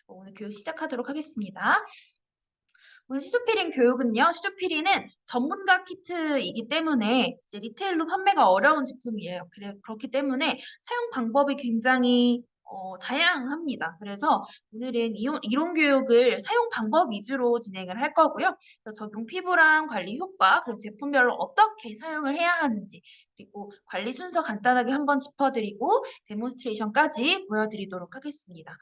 오늘 교육 시작하도록 하겠습니다. 오늘 시조피린 교육은요. 시조피린은 전문가 키트이기 때문에 이제 리테일로 판매가 어려운 제품이에요. 그렇기 때문에 사용 방법이 굉장히 다양합니다. 그래서 오늘은 이론 교육을 사용 방법 위주로 진행을 할 거고요. 그래서 적용 피부랑 관리 효과, 그리고 제품별로 어떻게 사용을 해야 하는지, 그리고 관리 순서 간단하게 한번 짚어드리고 데몬스트레이션까지 보여드리도록 하겠습니다.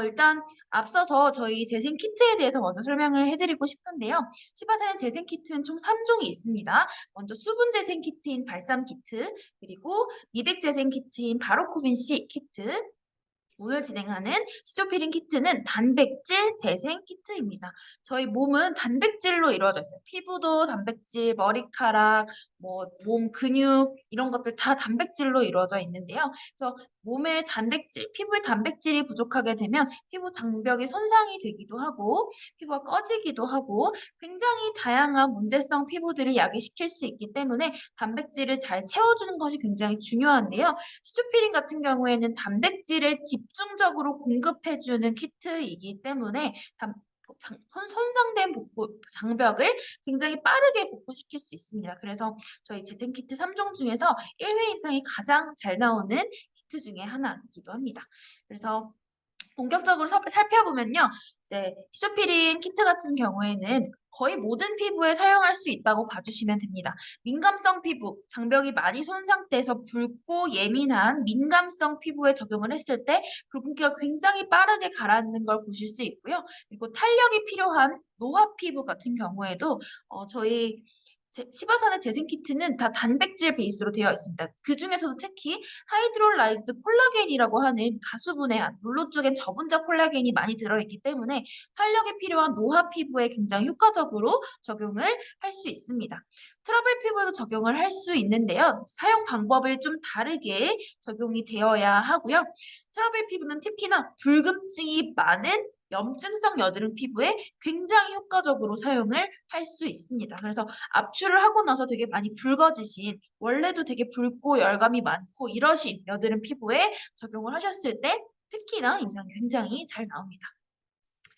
일단 앞서서 저희 재생 키트에 대해서 먼저 설명을 해드리고 싶은데요. 시바사는 재생 키트는 총 3종이 있습니다. 먼저 수분 재생 키트인 발삼 키트, 그리고 미백 재생 키트인 바로코빈 C 키트, 오늘 진행하는 시조피린 키트는 단백질 재생 키트입니다. 저희 몸은 단백질로 이루어져 있어요. 피부도 단백질, 머리카락, 몸 근육 이런 것들 다 단백질로 이루어져 있는데요. 그래서 몸의 단백질, 피부의 단백질이 부족하게 되면 피부 장벽이 손상이 되기도 하고 피부가 꺼지기도 하고 굉장히 다양한 문제성 피부들을 야기시킬 수 있기 때문에 단백질을 잘 채워주는 것이 굉장히 중요한데요. 시조피린 같은 경우에는 단백질을 집중적으로 공급해주는 키트이기 때문에 손상된 장벽을 굉장히 빠르게 복구시킬 수 있습니다. 그래서 저희 재생 키트 3종 중에서 1회 임상이 가장 잘 나오는 키트 중에 하나이기도 합니다. 그래서 본격적으로 살펴보면요. 이제 시조피린 키트 같은 경우에는 거의 모든 피부에 사용할 수 있다고 봐주시면 됩니다. 민감성 피부, 장벽이 많이 손상돼서 붉고 예민한 민감성 피부에 적용을 했을 때 붉은기가 굉장히 빠르게 가라앉는 걸 보실 수 있고요. 그리고 탄력이 필요한 노화 피부 같은 경우에도 저희 시바산의 재생 키트는 다 단백질 베이스로 되어 있습니다. 그 중에서도 특히 하이드롤라이즈드 콜라겐이라고 하는 가수분해한 물로 쪽엔 저분자 콜라겐이 많이 들어있기 때문에 탄력이 필요한 노화 피부에 굉장히 효과적으로 적용을 할 수 있습니다. 트러블 피부에도 적용을 할 수 있는데요. 사용 방법을 좀 다르게 적용이 되어야 하고요. 트러블 피부는 특히나 붉음증이 많은 염증성 여드름 피부에 굉장히 효과적으로 사용을 할 수 있습니다. 그래서 압출을 하고 나서 되게 많이 붉어지신 원래도 되게 붉고 열감이 많고 이러신 여드름 피부에 적용을 하셨을 때 특히나 임상이 굉장히 잘 나옵니다.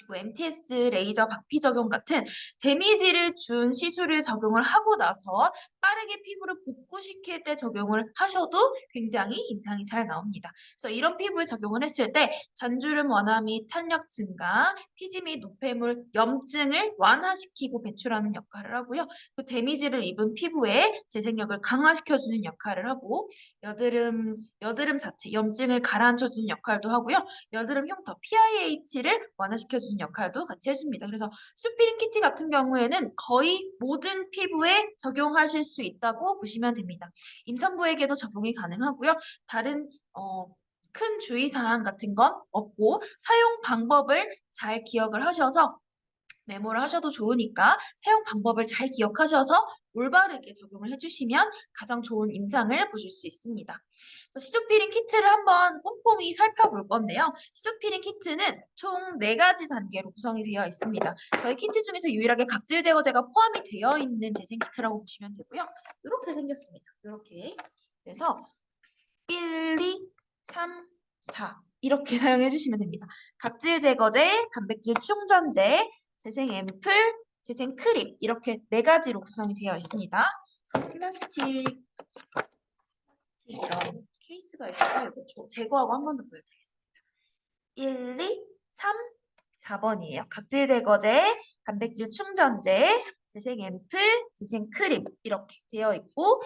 그리고 MTS 레이저 박피 적용 같은 데미지를 준 시술을 적용을 하고 나서 빠르게 피부를 복구시킬 때 적용을 하셔도 굉장히 임상이 잘 나옵니다. 그래서 이런 피부에 적용을 했을 때 잔주름 완화 및 탄력 증가, 피지 및 노폐물, 염증을 완화시키고 배출하는 역할을 하고요. 그 데미지를 입은 피부에 재생력을 강화시켜주는 역할을 하고 여드름 자체, 염증을 가라앉혀주는 역할도 하고요. 여드름 흉터, PIH를 완화시켜주는 역할도 같이 해줍니다. 그래서 수피린 키트 같은 경우에는 거의 모든 피부에 적용하실 수 있다고 보시면 됩니다. 임산부에게도 적용이 가능하고요. 다른 큰 주의사항 같은 건 없고 사용 방법을 잘 기억을 하셔서 메모를 하셔도 좋으니까 사용 방법을 잘 기억하셔서 올바르게 적용을 해주시면 가장 좋은 임상을 보실 수 있습니다. 시조피린 키트를 한번 꼼꼼히 살펴볼 건데요. 시조피린 키트는 총 4가지 단계로 구성이 되어 있습니다. 저희 키트 중에서 유일하게 각질 제거제가 포함이 되어 있는 재생 키트라고 보시면 되고요. 이렇게 생겼습니다. 이렇게. 그래서 1, 2, 3, 4 이렇게 사용해 주시면 됩니다. 각질 제거제, 단백질 충전제, 재생 앰플, 재생 크림 이렇게 4가지로 구성이 되어 있습니다. 플라스틱 이런 케이스가 있어서 이거 제거하고 한 번 더 보여드리겠습니다. 1, 2, 3, 4번이에요. 각질 제거제, 단백질 충전제, 재생 앰플, 재생 크림 이렇게 되어 있고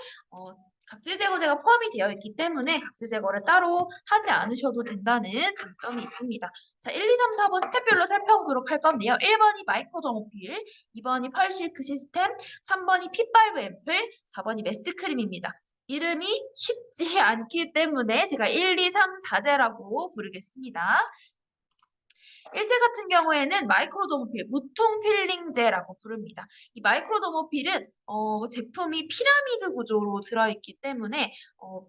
각질 제거제가 포함이 되어 있기 때문에 각질 제거를 따로 하지 않으셔도 된다는 장점이 있습니다. 자, 1, 2, 3, 4번 스텝별로 살펴보도록 할 건데요. 1번이 마이크로더모필, 2번이 펄실크 시스템, 3번이 P5 앰플, 4번이 메스크림입니다. 이름이 쉽지 않기 때문에 제가 1, 2, 3, 4제라고 부르겠습니다. 1제 같은 경우에는 마이크로더모필, 무통 필링제라고 부릅니다. 이 마이크로더모필은 제품이 피라미드 구조로 들어있기 때문에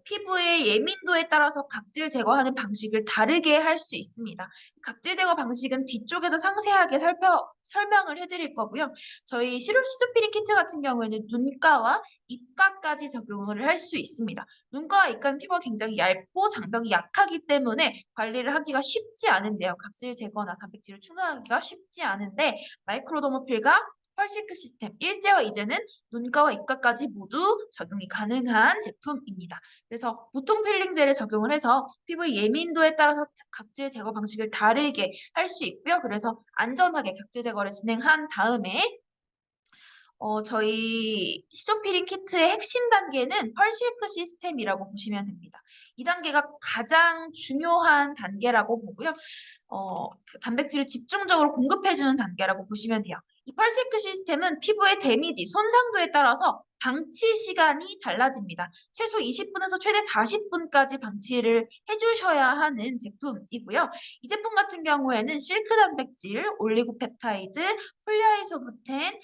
피부의 예민도에 따라서 각질 제거하는 방식을 다르게 할 수 있습니다. 각질 제거 방식은 뒤쪽에서 상세하게 설명을 해드릴 거고요. 저희 시로시조피린 키트 같은 경우에는 눈가와 입가까지 적용을 할 수 있습니다. 눈가와 입가는 피부가 굉장히 얇고 장벽이 약하기 때문에 관리를 하기가 쉽지 않은데요. 각질 제거나 충족하거나 단백질을 충족하기가 쉽지 않은데 마이크로더모필과 펄실크 시스템, 일제와 이제는 눈가와 입가까지 모두 적용이 가능한 제품입니다. 그래서 보통 필링 젤을 적용을 해서 피부의 예민도에 따라서 각질 제거 방식을 다르게 할 수 있고요. 그래서 안전하게 각질 제거를 진행한 다음에 저희 시조피링 키트의 핵심 단계는 펄실크 시스템이라고 보시면 됩니다. 이 단계가 가장 중요한 단계라고 보고요. 그 단백질을 집중적으로 공급해주는 단계라고 보시면 돼요. 이 펄실크 시스템은 피부의 데미지, 손상도에 따라서 방치 시간이 달라집니다. 최소 20분에서 최대 40분까지 방치를 해주셔야 하는 제품이고요. 이 제품 같은 경우에는 실크 단백질, 올리고펩타이드, 폴리아이소부텐,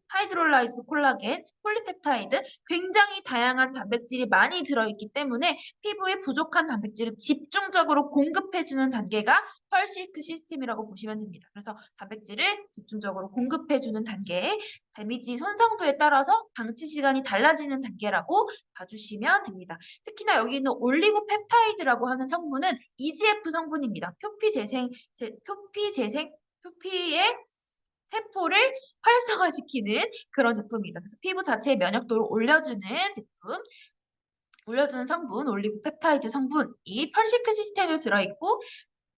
하이드롤라이스 콜라겐, 폴리펩타이드 굉장히 다양한 단백질이 많이 들어있기 때문에 피부에 부족한 단백질을 집중적으로 공급해주는 단계가 펄실크 시스템이라고 보시면 됩니다. 그래서 단백질을 집중적으로 공급해주는 단계, 데미지 손상도에 따라서 방치 시간이 달라지는 단계라고 봐주시면 됩니다. 특히나 여기 있는 올리고펩타이드라고 하는 성분은 EGF 성분입니다. 표피의 세포를 활성화시키는 그런 제품입니다. 그래서 피부 자체의 면역도를 올려주는 제품, 올려주는 성분, 올리고펩타이드 성분이 펄시크 시스템에 들어있고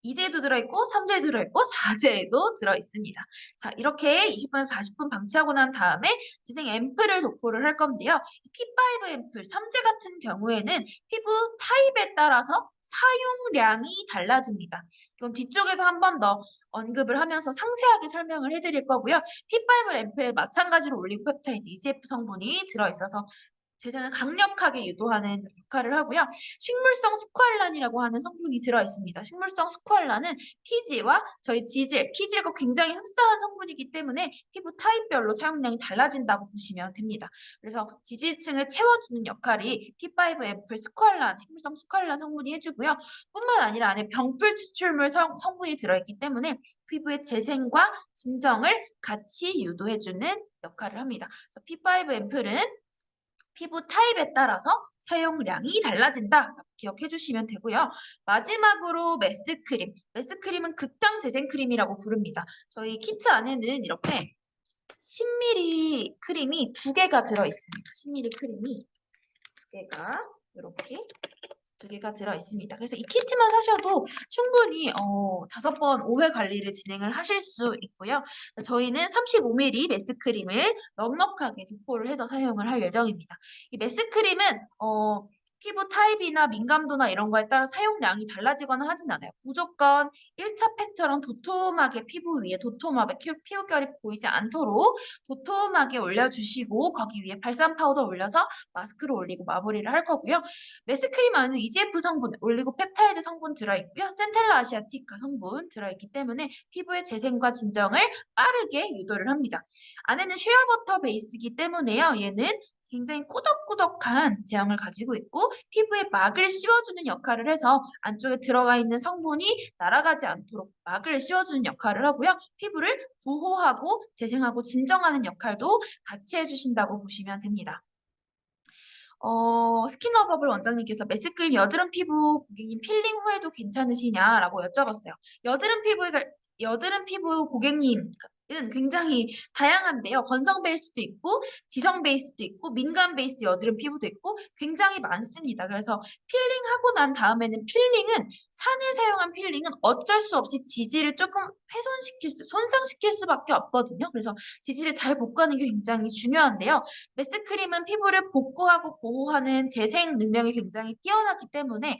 2제에도 들어있고 3제에 들어있고 4제에도 들어있습니다. 자, 이렇게 20분에서 40분 방치하고 난 다음에 재생 앰플을 도포를 할 건데요. P5 앰플 3제 같은 경우에는 피부 타입에 따라서 사용량이 달라집니다. 이건 뒤쪽에서 한 번 더 언급을 하면서 상세하게 설명을 해드릴 거고요. P5 앰플에 마찬가지로 올리고펩타이드 EGF 성분이 들어있어서 재생을 강력하게 유도하는 역할을 하고요. 식물성 스쿠알란이라고 하는 성분이 들어있습니다. 식물성 스쿠알란은 피지와 저희 지질, 피질과 굉장히 흡사한 성분이기 때문에 피부 타입별로 사용량이 달라진다고 보시면 됩니다. 그래서 지질층을 채워주는 역할이 P5 앰플 스쿠알란, 식물성 스쿠알란 성분이 해주고요. 뿐만 아니라 안에 병풀 추출물 성분이 들어있기 때문에 피부의 재생과 진정을 같이 유도해주는 역할을 합니다. 그래서 P5 앰플은 피부 타입에 따라서 사용량이 달라진다. 기억해 주시면 되고요. 마지막으로 메스크림. 메스크림은 극강 재생크림이라고 부릅니다. 저희 키트 안에는 이렇게 10ml 크림이 2개가 들어있습니다. 10ml 크림이 2개가 이렇게 2개가 들어있습니다. 그래서 이 키트만 사셔도 충분히 5번 5회 관리를 진행을 하실 수 있고요. 저희는 35ml 메스크림을 넉넉하게 도포를 해서 사용을 할 예정입니다. 이 메스크림은 피부 타입이나 민감도나 이런 거에 따라 사용량이 달라지거나 하진 않아요. 무조건 1차 팩처럼 도톰하게 피부 위에 도톰하게 피부결이 보이지 않도록 도톰하게 올려주시고 거기 위에 발산 파우더 올려서 마스크를 올리고 마무리를 할 거고요. 메스크림 안에는 EGF 성분, 올리고펩타이드 성분 들어있고요. 센텔라 아시아티카 성분 들어있기 때문에 피부의 재생과 진정을 빠르게 유도를 합니다. 안에는 쉐어버터 베이스이기 때문에요. 얘는 굉장히 꾸덕꾸덕한 제형을 가지고 있고 피부에 막을 씌워주는 역할을 해서 안쪽에 들어가 있는 성분이 날아가지 않도록 막을 씌워주는 역할을 하고요. 피부를 보호하고 재생하고 진정하는 역할도 같이 해주신다고 보시면 됩니다. 스킨러버블 원장님께서 메스크림 여드름 피부 고객님 필링 후에도 괜찮으시냐라고 여쭤봤어요. 여드름 피부 고객님은 굉장히 다양한데요. 건성 베이스도 있고 지성 베이스도 있고 민감 베이스 여드름 피부도 있고 굉장히 많습니다. 그래서 필링하고 난 다음에는 산에 사용한 필링은 어쩔 수 없이 지지를 조금 손상시킬 수밖에 없거든요. 그래서 지지를 잘 복구하는 게 굉장히 중요한데요. 메스크림은 피부를 복구하고 보호하는 재생 능력이 굉장히 뛰어나기 때문에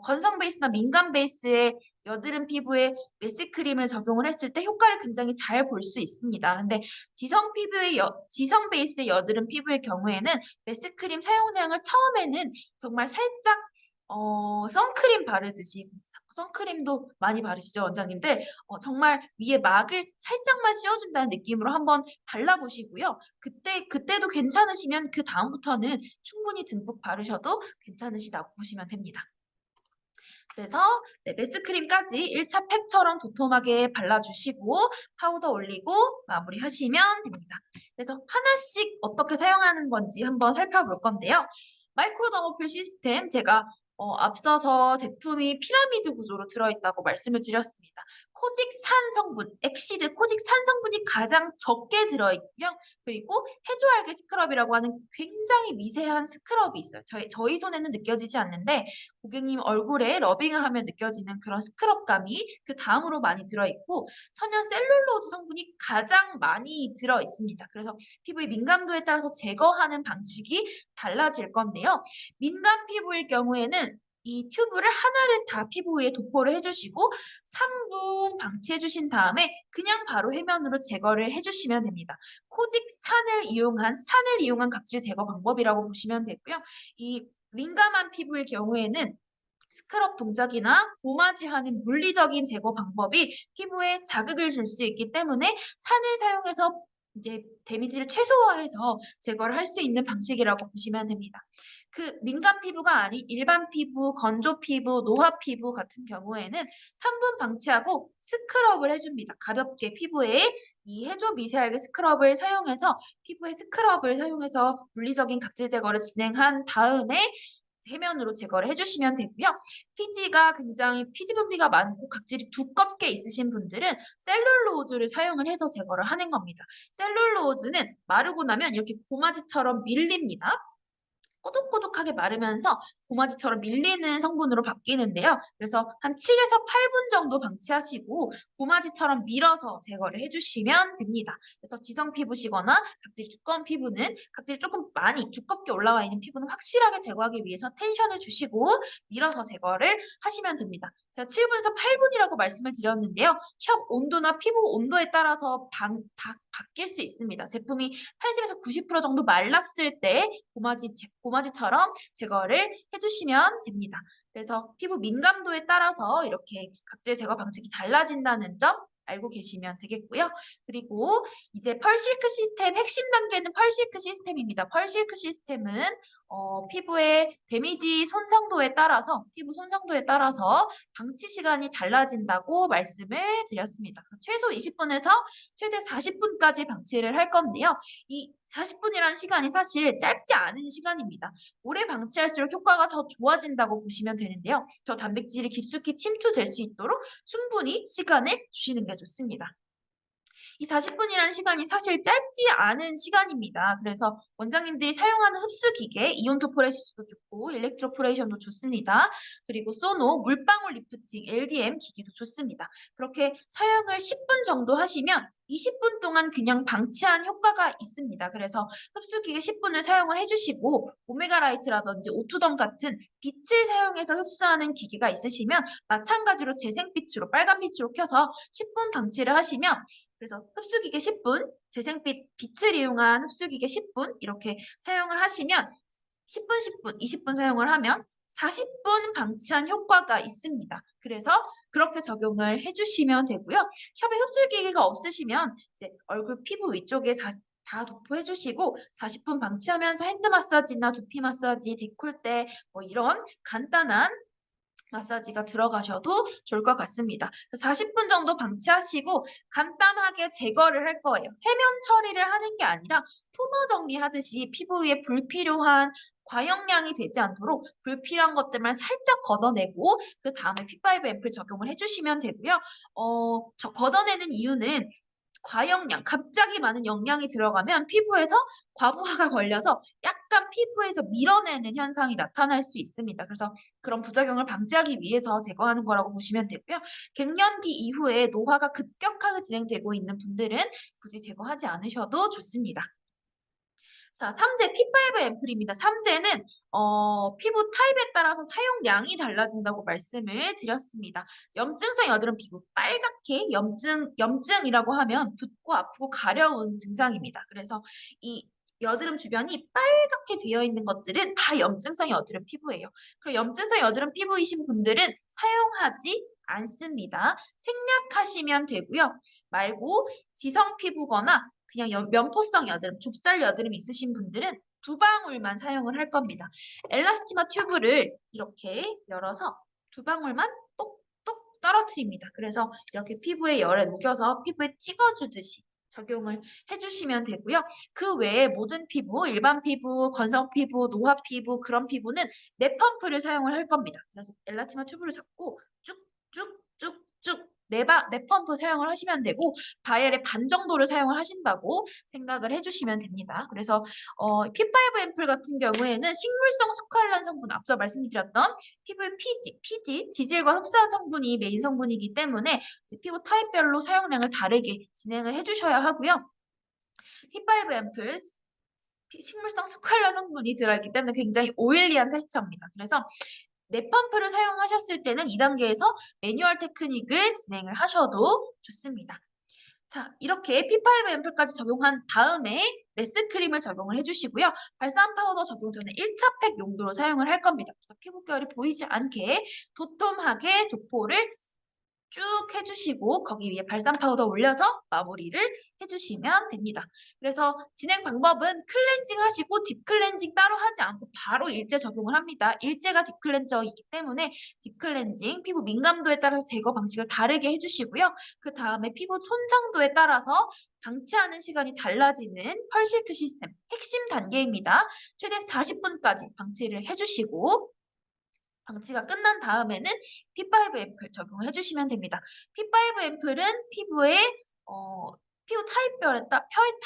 건성 베이스나 민감 베이스의 여드름 피부에 메스크림을 적용을 했을 때 효과를 굉장히 잘 볼 수 있습니다. 근데 지성 베이스의 여드름 피부의 경우에는 메스크림 사용량을 처음에는 정말 살짝 선크림 바르듯이 선크림도 많이 바르시죠, 원장님들? 정말 위에 막을 살짝만 씌워준다는 느낌으로 한번 발라보시고요. 그때도 괜찮으시면 그 다음부터는 충분히 듬뿍 바르셔도 괜찮으시다고 보시면 됩니다. 그래서 메스크림까지 1차 팩처럼 도톰하게 발라주시고 파우더 올리고 마무리하시면 됩니다. 그래서 하나씩 어떻게 사용하는 건지 한번 살펴볼 건데요. 마이크로더모필 시스템 제가 앞서서 제품이 피라미드 구조로 들어있다고 말씀을 드렸습니다. 코직산 성분, 엑시드 코직산 성분이 가장 적게 들어있고요. 그리고 해조알게 스크럽이라고 하는 굉장히 미세한 스크럽이 있어요. 저희 손에는 느껴지지 않는데 고객님 얼굴에 러빙을 하면 느껴지는 그런 스크럽감이 그 다음으로 많이 들어있고 천연 셀룰로즈 성분이 가장 많이 들어있습니다. 그래서 피부의 민감도에 따라서 제거하는 방식이 달라질 건데요. 민감 피부일 경우에는 이 튜브를 하나를 다 피부 위에 도포를 해주시고 3분 방치해 주신 다음에 그냥 바로 해면으로 제거를 해주시면 됩니다. 코직 산을 이용한 각질 제거 방법이라고 보시면 되고요. 이 민감한 피부의 경우에는 스크럽 동작이나 고마지하는 물리적인 제거 방법이 피부에 자극을 줄 수 있기 때문에 산을 사용해서 이제 데미지를 최소화해서 제거를 할 수 있는 방식이라고 보시면 됩니다. 그 민감 피부가 아닌 일반 피부, 건조 피부, 노화 피부 같은 경우에는 3분 방치하고 스크럽을 해줍니다. 가볍게 피부에 이 해조 미세알게 스크럽을 사용해서 피부에 스크럽을 사용해서 물리적인 각질 제거를 진행한 다음에 해면으로 제거를 해주시면 되고요. 피지 분비가 많고 각질이 두껍게 있으신 분들은 셀룰로즈를 사용을 해서 제거를 하는 겁니다. 셀룰로즈는 마르고 나면 이렇게 고마지처럼 밀립니다. 꼬독꼬독하게 마르면서 고마지처럼 밀리는 성분으로 바뀌는데요. 그래서 한 7에서 8분 정도 방치하시고 고마지처럼 밀어서 제거를 해주시면 됩니다. 그래서 지성 피부시거나 각질이 두꺼운 피부는 각질이 조금 많이 두껍게 올라와 있는 피부는 확실하게 제거하기 위해서 텐션을 주시고 밀어서 제거를 하시면 됩니다. 제가 7분에서 8분이라고 말씀을 드렸는데요. 샵 온도나 피부 온도에 따라서 다 바뀔 수 있습니다. 제품이 80에서 90% 정도 말랐을 때 고마지처럼 제거를 해주시면 됩니다. 그래서 피부 민감도에 따라서 이렇게 각질 제거 방식이 달라진다는 점 알고 계시면 되겠고요. 그리고 이제 펄실크 시스템 핵심 단계는 펄실크 시스템입니다. 펄실크 시스템은 피부의 데미지 손상도에 따라서 피부 손상도에 따라서 방치 시간이 달라진다고 말씀을 드렸습니다. 그래서 최소 20분에서 최대 40분까지 방치를 할 건데요. 이 40분이라는 시간이 사실 짧지 않은 시간입니다. 오래 방치할수록 효과가 더 좋아진다고 보시면 되는데요. 더 단백질이 깊숙이 침투될 수 있도록 충분히 시간을 주시는 게 좋습니다. 이 40분이라는 시간이 사실 짧지 않은 시간입니다. 그래서 원장님들이 사용하는 흡수 기계 이온토포레시스도 좋고 일렉트로포레이션도 좋습니다. 그리고 소노 물방울 리프팅 LDM 기기도 좋습니다. 그렇게 사용을 10분 정도 하시면 20분 동안 그냥 방치한 효과가 있습니다. 그래서 흡수기계 10분을 사용을 해주시고 오메가 라이트라든지 오투덤 같은 빛을 사용해서 흡수하는 기기가 있으시면 마찬가지로 재생빛으로 빨간빛으로 켜서 10분 방치를 하시면 그래서 흡수기계 10분, 재생빛 빛을 이용한 흡수기계 10분 이렇게 사용을 하시면 10분, 10분, 20분 사용을 하면 40분 방치한 효과가 있습니다. 그래서 그렇게 적용을 해주시면 되고요. 샵에 흡수기계가 없으시면 이제 얼굴 피부 위쪽에 다 도포해주시고 40분 방치하면서 핸드 마사지나 두피 마사지, 데콜테 뭐 이런 간단한 마사지가 들어가셔도 좋을 것 같습니다. 40분 정도 방치하시고 간단하게 제거를 할 거예요. 해면 처리를 하는 게 아니라 토너 정리하듯이 피부 위에 불필요한 과용량이 되지 않도록 불필요한 것들만 살짝 걷어내고 그 다음에 P5 앰플 적용을 해주시면 되고요. 저 걷어내는 이유는 과용량, 갑자기 많은 영양이 들어가면 피부에서 과부하가 걸려서 약간 피부에서 밀어내는 현상이 나타날 수 있습니다. 그래서 그런 부작용을 방지하기 위해서 제거하는 거라고 보시면 되고요. 갱년기 이후에 노화가 급격하게 진행되고 있는 분들은 굳이 제거하지 않으셔도 좋습니다. 자, 3제 P5 앰플입니다. 3제는 피부 타입에 따라서 사용량이 달라진다고 말씀을 드렸습니다. 염증성 여드름 피부, 빨갛게 염증이라고 하면 붓고 아프고 가려운 증상입니다. 그래서 이 여드름 주변이 빨갛게 되어 있는 것들은 다 염증성 여드름 피부예요. 그리고 염증성 여드름 피부이신 분들은 사용하지 않습니다. 생략하시면 되고요. 말고 지성 피부거나 그냥 면포성 여드름, 좁쌀 여드름 있으신 분들은 2방울만 사용을 할 겁니다. 엘라스티마 튜브를 이렇게 열어서 2방울만 똑똑 떨어뜨립니다. 그래서 이렇게 피부에 열에 녹여서 피부에 찍어주듯이 적용을 해주시면 되고요. 그 외에 모든 피부, 일반 피부, 건성 피부, 노화 피부 그런 피부는 뇌펌프를 사용을 할 겁니다. 그래서 엘라스티마 튜브를 잡고 쭉쭉쭉쭉 네 펌프 사용을 하시면 되고 바이엘의 반 정도를 사용을 하신다고 생각을 해주시면 됩니다. 그래서 P5 앰플 같은 경우에는 식물성 수칼란 성분, 앞서 말씀드렸던 피부의 피지, 지질과 흡사한 성분이 메인 성분이기 때문에 피부 타입별로 사용량을 다르게 진행을 해주셔야 하고요. P5 앰플 식물성 수칼란 성분이 들어있기 때문에 굉장히 오일리한 텍스처입니다. 그래서 넷펌프를 사용하셨을 때는 2단계에서 매뉴얼 테크닉을 진행을 하셔도 좋습니다. 자, 이렇게 P5 앰플까지 적용한 다음에 메스크림을 적용을 해주시고요. 발산 파우더 적용 전에 1차 팩 용도로 사용을 할 겁니다. 그래서 피부결이 보이지 않게 도톰하게 도포를 쭉 해주시고 거기 위에 발산 파우더 올려서 마무리를 해주시면 됩니다. 그래서 진행 방법은 클렌징 하시고 딥클렌징 따로 하지 않고 바로 일제 적용을 합니다. 일제가 딥클렌저이기 때문에 딥클렌징, 피부 민감도에 따라서 제거 방식을 다르게 해주시고요. 그 다음에 피부 손상도에 따라서 방치하는 시간이 달라지는 펄실크 시스템 핵심 단계입니다. 최대 40분까지 방치를 해주시고 방치가 끝난 다음에는 P5 앰플 적용을 해주시면 됩니다. P5 앰플은 피부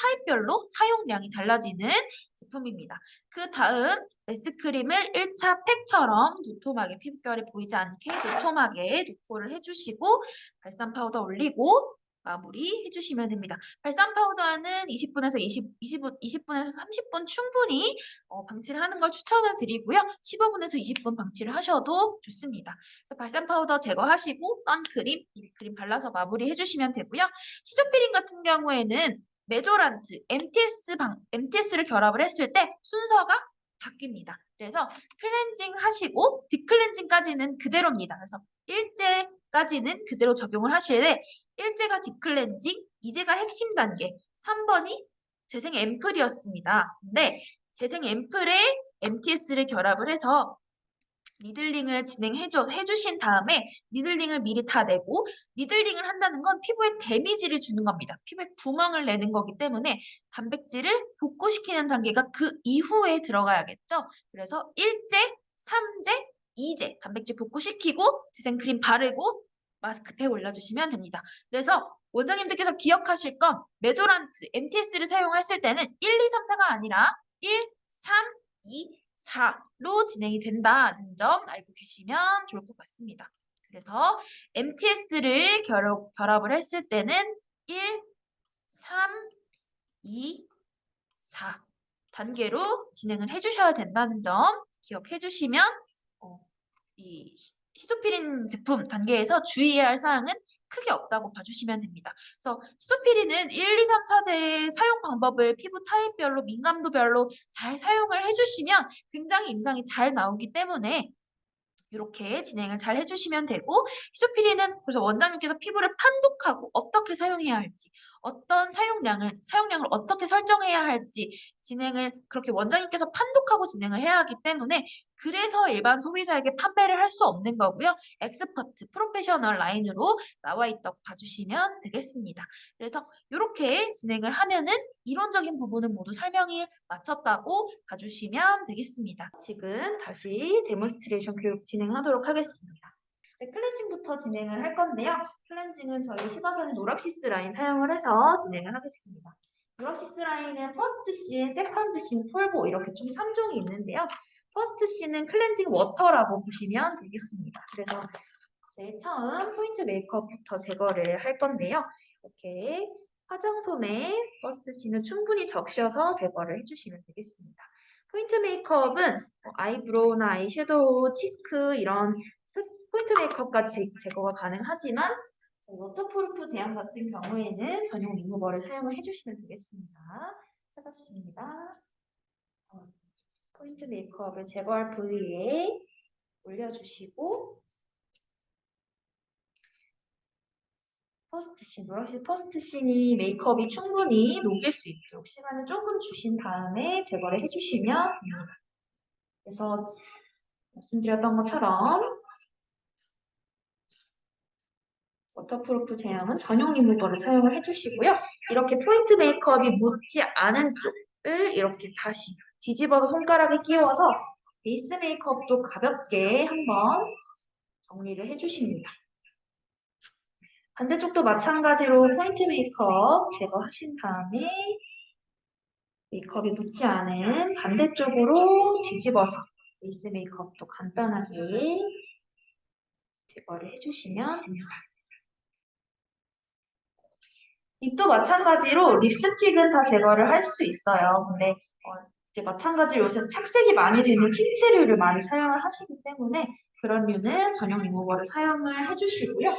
타입별로 사용량이 달라지는 제품입니다. 그 다음 메스크림을 1차 팩처럼 도톰하게 피부결이 보이지 않게 도톰하게 도포를 해주시고 발산 파우더 올리고 마무리 해주시면 됩니다. 발산 파우더는 20분에서 30분 충분히 방치를 하는 걸 추천을 드리고요. 15분에서 20분 방치를 하셔도 좋습니다. 그래서 발산 파우더 제거하시고 선크림, 비비크림 발라서 마무리 해주시면 되고요. 시조피린 같은 경우에는 메조란트, MTS를 결합을 했을 때 순서가 바뀝니다. 그래서 클렌징 하시고 딥클렌징까지는 그대로입니다. 그래서 일제까지는 그대로 적용을 하시되 일제가 딥클렌징, 이제가 핵심 단계, 3번이 재생 앰플이었습니다. 근데 재생 앰플에 MTS를 결합을 해서 니들링을 해주신 다음에 니들링을 미리 다 내고 니들링을 한다는 건 피부에 데미지를 주는 겁니다. 피부에 구멍을 내는 거기 때문에 단백질을 복구시키는 단계가 그 이후에 들어가야겠죠. 그래서 1제, 3제, 2제 단백질 복구시키고 재생크림 바르고 마스크팩 올려주시면 됩니다. 그래서 원장님들께서 기억하실 건 메조란트, MTS를 사용했을 때는 1, 2, 3, 4가 아니라 1, 3, 2, 4로 진행이 된다는 점 알고 계시면 좋을 것 같습니다. 그래서 MTS를 결합을 했을 때는 1, 3, 2, 4 단계로 진행을 해주셔야 된다는 점 기억해 주시면 이 시소피린 제품 단계에서 주의해야 할 사항은 크게 없다고 봐주시면 됩니다. 그래서 시소피린은 1, 2, 3, 4제의 사용 방법을 피부 타입별로 민감도별로 잘 사용을 해주시면 굉장히 임상이 잘 나오기 때문에 이렇게 진행을 잘 해주시면 되고 히소피린은 그래서 원장님께서 피부를 판독하고 어떻게 사용해야 할지 어떤 사용량을 어떻게 설정해야 할지 진행을 그렇게 원장님께서 판독하고 진행을 해야 하기 때문에 그래서 일반 소비자에게 판매를 할 수 없는 거고요. 엑스퍼트, 프로페셔널 라인으로 나와 있다고 봐주시면 되겠습니다. 그래서 이렇게 진행을 하면은 이론적인 부분은 모두 설명을 마쳤다고 봐주시면 되겠습니다. 지금 다시 데몬스트레이션 교육 진행하도록 하겠습니다. 네, 클렌징부터 진행을 할 건데요. 클렌징은 저희 시바산의 노락시스 라인 사용을 해서 진행을 하겠습니다. 노락시스 라인은 퍼스트 씬, 세컨드 씬, 폴보 이렇게 총 3종이 있는데요. 퍼스트 씬은 클렌징 워터라고 보시면 되겠습니다. 그래서 제일 처음 포인트 메이크업부터 제거를 할 건데요. 이렇게 화장솜에 퍼스트 씬을 충분히 적셔서 제거를 해주시면 되겠습니다. 포인트 메이크업은 아이브로우나 아이섀도우, 치크 이런 포인트 메이크업까지 제거가 가능하지만 워터프루프 제형 같은 경우에는 전용 리무버를 사용을 해주시면 되겠습니다. 찾았습니다. 포인트 메이크업을 제거할 부위에 올려주시고 퍼스트 씬이 메이크업이 충분히 녹일 수 있도록 시간을 조금 주신 다음에 제거를 해주시면 됩니다. 그래서 말씀드렸던 것처럼 워터프루프 제형은 전용 리무버를 사용을 해주시고요. 이렇게 포인트 메이크업이 묻지 않은 쪽을 이렇게 다시 뒤집어서 손가락에 끼워서 베이스 메이크업도 가볍게 한번 정리를 해주십니다. 반대쪽도 마찬가지로 포인트 메이크업 제거하신 다음에 메이크업이 묻지 않은 반대쪽으로 뒤집어서 베이스 메이크업도 간단하게 제거를 해주시면 됩니다. 립도 마찬가지로 립스틱은 다 제거를 할 수 있어요. 근데 이제 마찬가지로 요새 착색이 많이 되는 틴트류를 많이 사용을 하시기 때문에 그런 류는 전용 리무버를 사용을 해주시고요.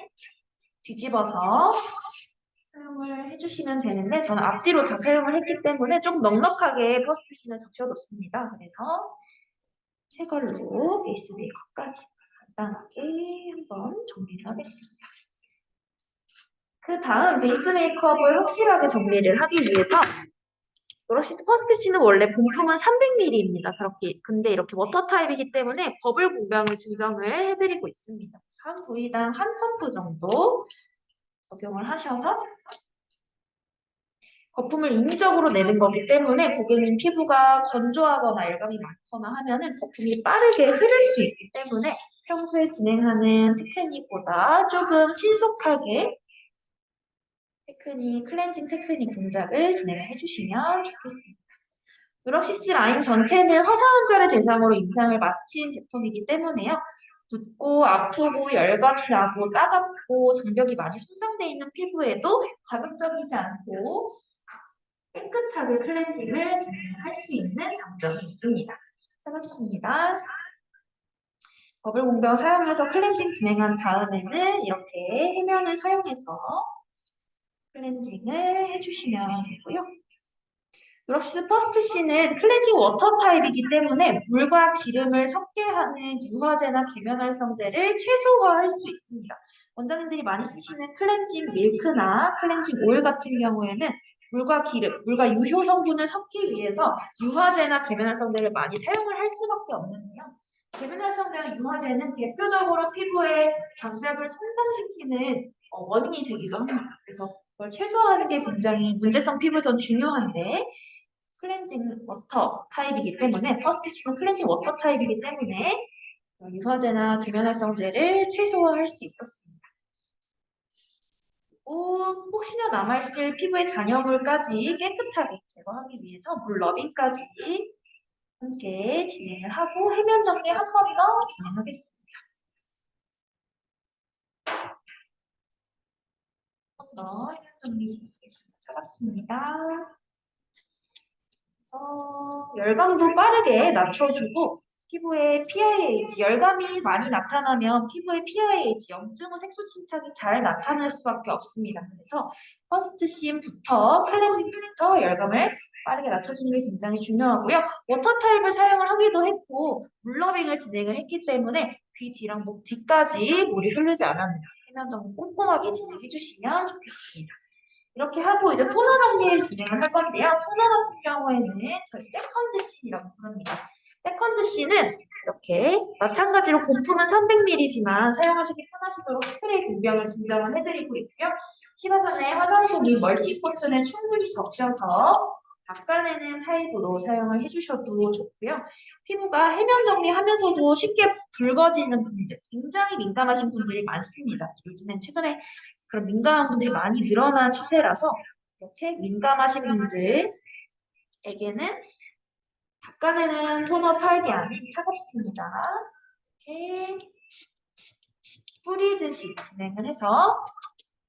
뒤집어서 사용을 해주시면 되는데 저는 앞뒤로 다 사용을 했기 때문에 좀 넉넉하게 퍼스트 씬을 적셔뒀습니다. 그래서 새 걸로 베이스 메이크업까지 간단하게 한번 정리를 하겠습니다. 그 다음 베이스 메이크업을 확실하게 정리를 하기 위해서 브러쉬 퍼스트 씬은 원래 본품은 300ml입니다. 근데 이렇게 워터 타입이기 때문에 버블 공병을 증정을 해드리고 있습니다. 한 도이당 한 펌프 정도 적용을 하셔서 거품을 인위적으로 내는 거기 때문에 고객님 피부가 건조하거나 열감이 많거나 하면은 거품이 빠르게 흐를 수 있기 때문에 평소에 진행하는 테크닉보다 조금 신속하게 클렌징 테크닉 동작을 진행을 해주시면 좋겠습니다. 브러시스 라인 전체는 화사환자를 대상으로 임상을 마친 제품이기 때문에요. 붓고 아프고 열감이 나고 따갑고 장벽이 많이 손상되어 있는 피부에도 자극적이지 않고 깨끗하게 클렌징을 진행할 수 있는 장점이 있습니다. 차갑습니다. 버블 공병 사용해서 클렌징 진행한 다음에는 이렇게 해면을 사용해서 클렌징을 해주시면 되고요. 브러쉬 퍼스트 씬은 클렌징 워터 타입이기 때문에 물과 기름을 섞게 하는 유화제나 계면활성제를 최소화할 수 있습니다. 원장님들이 많이 쓰시는 클렌징 밀크나 클렌징 오일 같은 경우에는 물과 기름, 물과 유효 성분을 섞기 위해서 유화제나 계면활성제를 많이 사용을 할 수밖에 없는데요. 계면활성제나 유화제는 대표적으로 피부의 장벽을 손상시키는 원인이 되기도 합니다. 그래서 그걸 최소화하는 게 굉장히 문제성 피부에선 중요한데 클렌징 워터 타입이기 때문에 퍼스트 씬은 클렌징 워터 타입이기 때문에 유화제나 계면활성제를 최소화할 수 있었습니다. 혹시나 남아있을 피부의 잔여물까지 깨끗하게 제거하기 위해서 물 러빙까지 함께 진행을 하고 해면 정리 한 번 더 진행하겠습니다. 한 번 더 해면 정리 진행하겠습니다. 차갑습니다. 열감도 빠르게 낮춰주고 피부의 PIH, 열감이 많이 나타나면 피부의 PIH, 염증 후 색소 침착이 잘 나타날 수밖에 없습니다. 그래서 퍼스트 씬부터 클렌징부터 열감을 빠르게 낮춰주는 게 굉장히 중요하고요. 워터 타입을 사용을 하기도 했고 물러빙을 진행을 했기 때문에 귀 뒤랑 목 뒤까지 물이 흐르지 않았는지 해면 정리 꼼꼼하게 진행해 주시면 좋겠습니다. 이렇게 하고 이제 토너 정리를 진행을 할 건데요. 토너 같은 경우에는 저희 세컨드 씬이라고 부릅니다. 세컨드 씬은 이렇게 마찬가지로 본품은 300ml지만 사용하시기 편하시도록 스프레이 공병을 증정을 해드리고 있고요. 시바산의 화장솜이 멀티코트는 충분히 적셔서 닦아내는 타입으로 사용을 해주셔도 좋고요. 피부가 해면 정리하면서도 쉽게 붉어지는 분들, 굉장히 민감하신 분들이 많습니다. 요즘엔 최근에 그런 민감한 분들이 많이 늘어난 추세라서 이렇게 민감하신 분들에게는 닦아내는 토너 타입이 아닌 차갑습니다. 이렇게 뿌리듯이 진행을 해서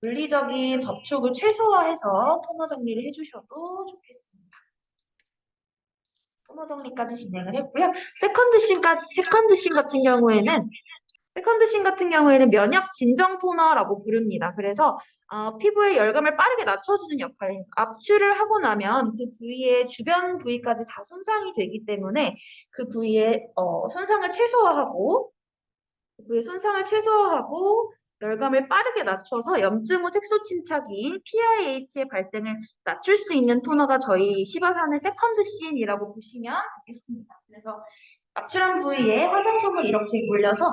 물리적인 접촉을 최소화해서 토너 정리를 해주셔도 좋겠습니다. 토너 정리까지 진행을 했고요. 세컨드 씬 같은 경우에는 면역 진정 토너라고 부릅니다. 그래서 피부의 열감을 빠르게 낮춰주는 역할을 해서 압출을 하고 나면 그 부위의 주변 부위까지 다 손상이 되기 때문에 그 부위의 손상을 최소화하고 열감을 빠르게 낮춰서 염증 후 색소 침착인 PIH의 발생을 낮출 수 있는 토너가 저희 시바산의 세컨드 씬이라고 보시면 되겠습니다. 그래서 압출한 부위에 화장솜을 이렇게 올려서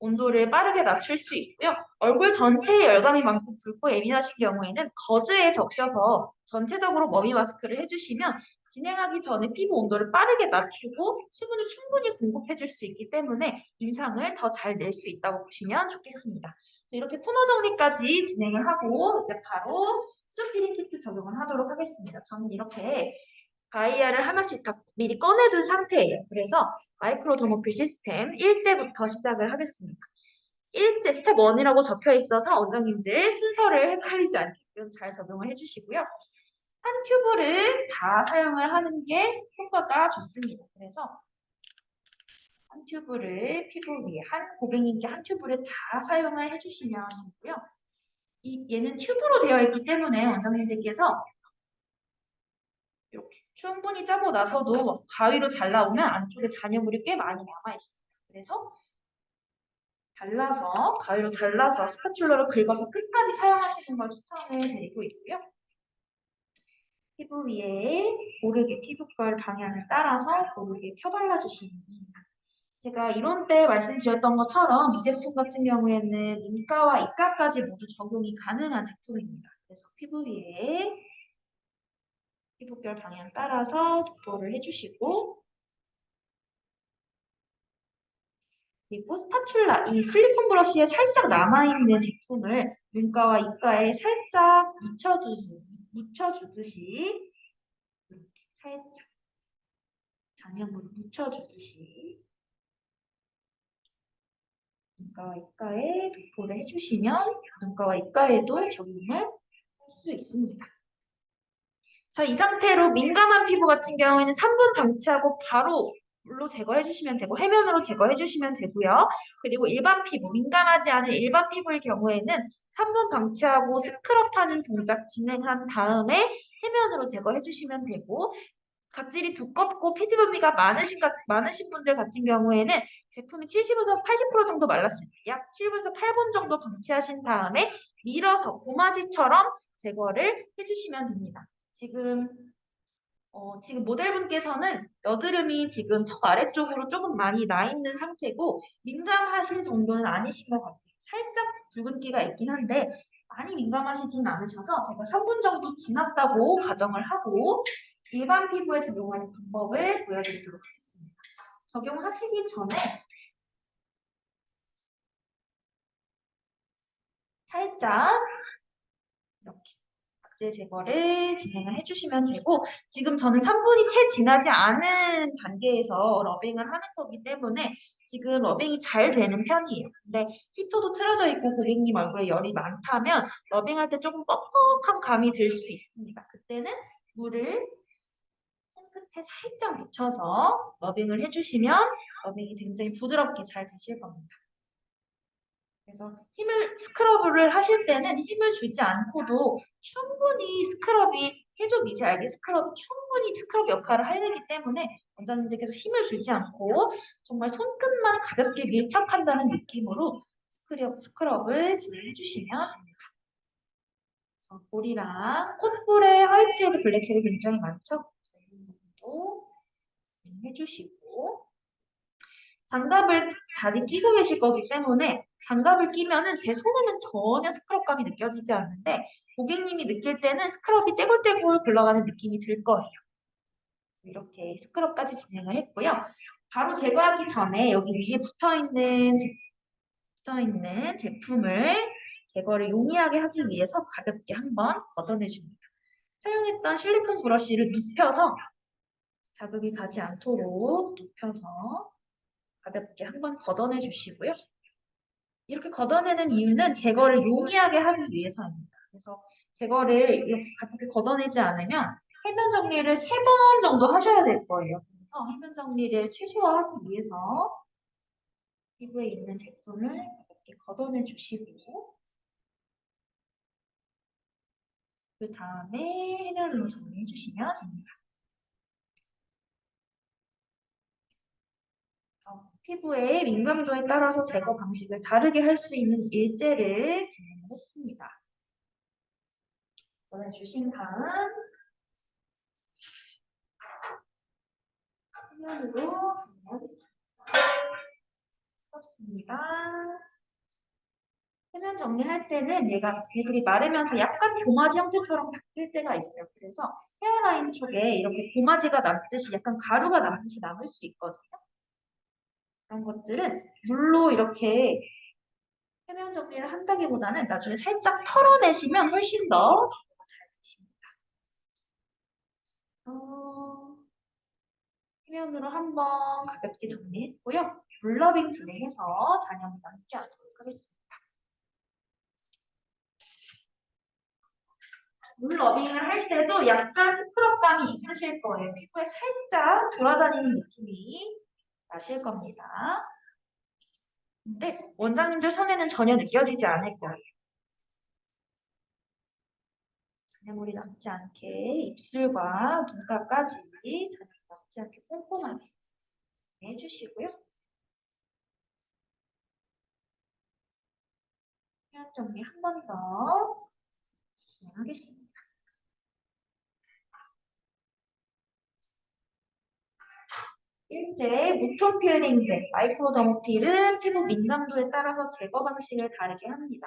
온도를 빠르게 낮출 수 있고요. 얼굴 전체에 열감이 많고 붉고 예민하신 경우에는 거즈에 적셔서 전체적으로 머미 마스크를 해주시면 진행하기 전에 피부 온도를 빠르게 낮추고 수분을 충분히 공급해 줄 수 있기 때문에 인상을 더 잘 낼 수 있다고 보시면 좋겠습니다. 이렇게 토너 정리까지 진행을 하고 이제 바로 수족 피링 키트 적용을 하도록 하겠습니다. 저는 이렇게 다이아를 하나씩 다 미리 꺼내둔 상태예요. 그래서 마이크로 더모필 시스템 1제부터 시작을 하겠습니다. 1제 스텝 1이라고 적혀 있어서 원장님들 순서를 헷갈리지 않게끔 잘 적용을 해주시고요. 한 튜브를 다 사용을 하는 게 효과가 좋습니다. 그래서 한 튜브를 피부 위에 고객님께 한 튜브를 다 사용을 해주시면 되고요. 얘는 튜브로 되어 있기 때문에 원장님들께서 이렇게 충분히 짜고 나서도 가위로 잘라오면 안쪽에 잔여물이 꽤 많이 남아있습니다. 그래서 가위로 잘라서 스파츌러로 긁어서 끝까지 사용하시는 걸 추천을 드리고 있고요. 피부 위에 고르게 피부결 방향을 따라서 고르게 펴발라주시면 됩니다. 제가 이론 때 말씀드렸던 것처럼 이 제품 같은 경우에는 눈가와 입가까지 모두 적용이 가능한 제품입니다. 그래서 피부 위에 피부결 방향 따라서 도포를 해주시고 그리고 스파츌라, 이 실리콘 브러쉬에 살짝 남아있는 제품을 눈가와 입가에 살짝 묻혀주듯이 이렇게 살짝 잔여물을 묻혀주듯이 눈가와 입가에 도포를 해주시면 눈가와 입가에도 적용을 할 수 있습니다. 자, 이 상태로 민감한 피부 같은 경우에는 3분 방치하고 바로 물로 제거해 주시면 되고 해면으로 제거해 주시면 되고요. 그리고 일반 피부, 민감하지 않은 일반 피부의 경우에는 3분 방치하고 스크럽하는 동작 진행한 다음에 해면으로 제거해 주시면 되고 각질이 두껍고 피지 분비가 많으신 분들 같은 경우에는 제품이 70에서 80% 정도 말랐을 때 약 7분에서 8분 정도 방치하신 다음에 밀어서 고마지처럼 제거를 해주시면 됩니다. 지금 모델분께서는 여드름이 지금 턱 아래쪽으로 조금 많이 나 있는 상태고 민감하신 정도는 아니신 것 같아요. 살짝 붉은기가 있긴 한데 많이 민감하시진 않으셔서 제가 3분 정도 지났다고 가정을 하고 일반 피부에 적용하는 방법을 보여드리도록 하겠습니다. 적용하시기 전에 살짝 이렇게 각질 제거를 진행을 해주시면 되고 지금 저는 3분이 채 지나지 않은 단계에서 러빙을 하는 거기 때문에 지금 러빙이 잘 되는 편이에요. 근데 히터도 틀어져 있고 고객님 얼굴에 열이 많다면 러빙할 때 조금 뻑뻑한 감이 들 수 있습니다. 그때는 물을 손끝에 살짝 묻혀서 러빙을 해주시면 러빙이 굉장히 부드럽게 잘 되실 겁니다. 그래서 스크럽을 하실 때는 힘을 주지 않고도 충분히 해조 미세알기 스크럽이 충분히 스크럽 역할을 해내기 때문에 원장님들께서 힘을 주지 않고 정말 손끝만 가볍게 밀착한다는 느낌으로 스크럽을 진행해 주시면 됩니다. 그래서 볼이랑 콧볼에 화이트헤드, 블랙헤드 굉장히 많죠? 이 부분도 해주시고 장갑을 다들 끼고 계실 거기 때문에 장갑을 끼면은 제 손에는 전혀 스크럽감이 느껴지지 않는데 고객님이 느낄 때는 스크럽이 떼굴떼굴 굴러가는 느낌이 들 거예요. 이렇게 스크럽까지 진행을 했고요. 바로 제거하기 전에 여기 위에 붙어있는 제품을 제거를 용이하게 하기 위해서 가볍게 한번 걷어내줍니다. 사용했던 실리콘 브러쉬를 눕혀서 자극이 가지 않도록 눕혀서 가볍게 한번 걷어내 주시고요. 이렇게 걷어내는 이유는 제거를 용이하게 하기 위해서입니다. 그래서 제거를 이렇게 가볍게 걷어내지 않으면 해면 정리를 3번 정도 하셔야 될 거예요. 그래서 해면 정리를 최소화하기 위해서 피부에 있는 제품을 가볍게 걷어내 주시고 그 다음에 해면으로 정리해 주시면 됩니다. 피부의 민감도에 따라서 제거 방식을 다르게 할 수 있는 일제를 진행을 했습니다. 보내주신 다음 화면으로 정리하겠습니다. 수고하셨습니다. 화면 정리할 때는 얘가 애들이 마르면서 약간 도마지 형태처럼 바뀔 때가 있어요. 그래서 헤어라인 쪽에 이렇게 도마지가 남듯이 약간 가루가 남듯이 남을 수 있거든요. 그런 것들은 물로 이렇게 해면 정리를 한다기보다는 나중에 살짝 털어내시면 훨씬 더 정리가 잘 되십니다. 해면으로 한번 가볍게 정리했고요. 물러빙 진행해서 잔여물 남지 않도록 하겠습니다. 물 러빙을 할 때도 약간 스크럽감이 있으실 거예요. 피부에 살짝 돌아다니는 느낌이 나실 겁니다. 근데 원장님들 손에는 전혀 느껴지지 않을 거예요. 잔여물이 남지 않게 입술과 눈가까지 잔여물이 남지 않게 꼼꼼하게 해주시고요. 해안 정리 한 번 더 진행하겠습니다. 일제 무톤 필링제, 마이크로더모필은 피부 민감도에 따라서 제거 방식을 다르게 합니다.